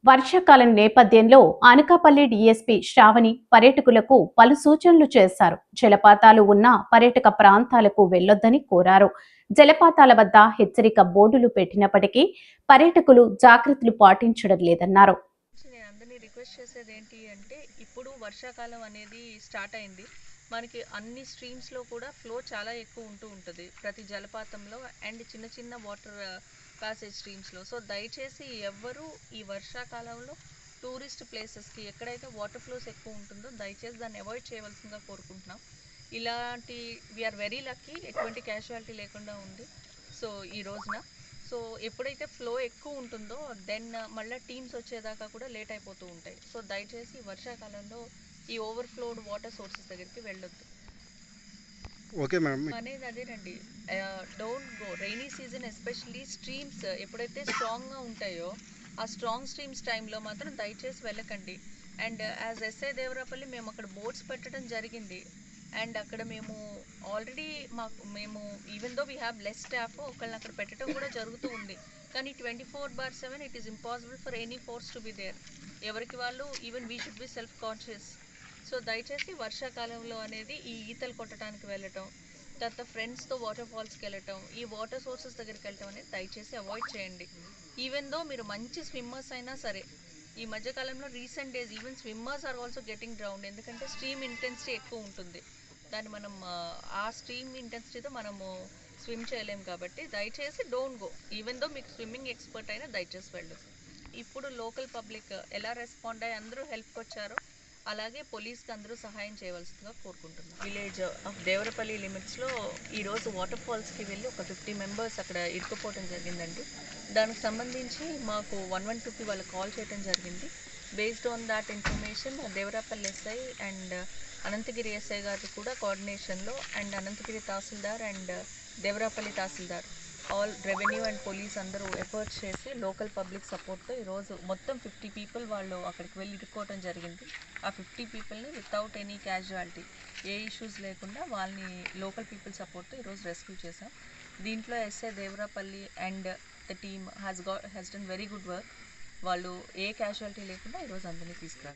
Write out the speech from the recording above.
వర్షాకాలం నేపథ్యంలో అనకాపల్లి డీఎస్పీ శ్రావణి పర్యాటకులకు పలు సూచనలు చేశారు. జలపాతాలు ఉన్న పర్యాటక ప్రాంతాలకు వెళ్లొద్దని కోరారు. జలపాతాల వద్ద హెచ్చరిక బోర్డులు పెట్టినప్పటికీ పర్యాటకులు జాగ్రత్తలు పాటించడం లేదన్నారు. ఇప్పుడు వర్షాకాలం అనేది స్టార్ట్ అయింది. మనకి అన్ని స్ట్రీమ్స్లో కూడా ఫ్లో చాలా ఎక్కువ ఉంటుంది ప్రతి జలపాతంలో అండ్ చిన్న చిన్న వాటర్ ప్యాసేజ్ స్ట్రీమ్స్లో. సో దయచేసి ఎవ్వరూ ఈ వర్షాకాలంలో టూరిస్ట్ ప్లేసెస్కి ఎక్కడైతే వాటర్ ఫ్లోస్ ఎక్కువ ఉంటుందో దయచేసి దాన్ని అవాయిడ్ చేయవలసిందిగా కోరుకుంటున్నాం. ఇలాంటి వీఆర్ వెరీ లక్కీ, ఎటువంటి క్యాజువాలిటీ లేకుండా ఉంది సో ఈ రోజున. సో ఎప్పుడైతే ఫ్లో ఎక్కువ ఉంటుందో దెన్ మళ్ళీ టీమ్స్ వచ్చేదాకా కూడా లేట్ అయిపోతూ ఉంటాయి. సో దయచేసి వర్షాకాలంలో ఈ ఓవర్ఫ్లోడ్ వాటర్ సోర్సెస్ దగ్గరికి వెళ్ళొద్దు. ఓకే మేడం అనేది అదేనండి, don't go rainy season. Especially streams ఎప్పుడైతే స్ట్రాంగ్గా ఉంటాయో ఆ స్ట్రాంగ్ స్ట్రీమ్స్ టైంలో మాత్రం దయచేసి వెళ్ళకండి. అండ్ యాజ్ ఎస్ఐ దేవరాపల్లి మేము అక్కడ బోట్స్ పెట్టడం జరిగింది. అండ్ అక్కడ మేము ఆల్రెడీ మేము even though we have less staff ఒకళ్ళని అక్కడ పెట్టడం కూడా జరుగుతూ ఉంది. కానీ 24/7 it is impossible for any force to be there. ఎవరికి వాళ్ళు even we should be self conscious. So దయచేసి వర్షాకాలంలో అనేది ఈ ఈతలు కొట్టడానికి వెళ్ళటం, తర్వాత ఫ్రెండ్స్తో వాటర్ ఫాల్స్కి వెళ్ళటం, ఈ వాటర్ సోర్సెస్ దగ్గరికి వెళ్ళటం అనేది దయచేసి అవాయిడ్ చేయండి. ఈవెన్ దో మీరు మంచి స్విమ్మర్స్ అయినా సరే, ఈ మధ్యకాలంలో recent days even swimmers are also getting drowned. ఎందుకంటే స్ట్రీమ్ ఇంటెన్సిటీ ఎక్కువ ఉంటుంది. దాన్ని మనం ఆ స్ట్రీమ్ ఇంటెన్సిటీతో మనము స్విమ్ చేయలేము. కాబట్టి దయచేసి డోంట్ గో. ఈవెన్ దో మీకు స్విమ్మింగ్ ఎక్స్పర్ట్ అయినా దయచేసి వెళ్ళు. ఇప్పుడు లోకల్ పబ్లిక్ ఎలా రెస్పాండ్ అయ్యి అందరూ హెల్ప్కి వచ్చారో అలాగే పోలీస్కి అందరూ సహాయం చేయవలసిందిగా కోరుకుంటున్నాం. విలేజ్ ఆఫ్ దేవరపల్లి లిమిట్స్లో ఈరోజు వాటర్ ఫాల్స్కి వెళ్ళి ఒక 50 మెంబర్స్ అక్కడ ఇరుక్కుపోవడం జరిగిందండి. దానికి సంబంధించి మాకు 112కి వాళ్ళు కాల్ చేయడం జరిగింది. Based on that information Devarapalli SI and Anantagiri SI గారు కూడా కోఆర్డినేషన్లో and Anantagiri tahsildar and Devarapalli tahsildar all revenue and police అందరూ ఎఫర్ట్స్ చేసి లోకల్ పబ్లిక్ సపోర్ట్తో ఈరోజు మొత్తం 50 పీపుల్ వాళ్ళు అక్కడికి వెళ్ళి ఇరుక్కోవడం జరిగింది. ఆ 50 పీపుల్ని వితౌట్ ఎనీ క్యాజువాలిటీ, ఏ ఇష్యూస్ లేకుండా వాళ్ళని లోకల్ పీపుల్ సపోర్ట్తో ఈరోజు రెస్క్యూ చేసాం. దీంట్లో SI Devarapalli and the team has done very good work. వాళ్ళు ఏ క్యాజువాలిటీ లేకుండా ఈరోజు అందరినీ తీసుకురారు.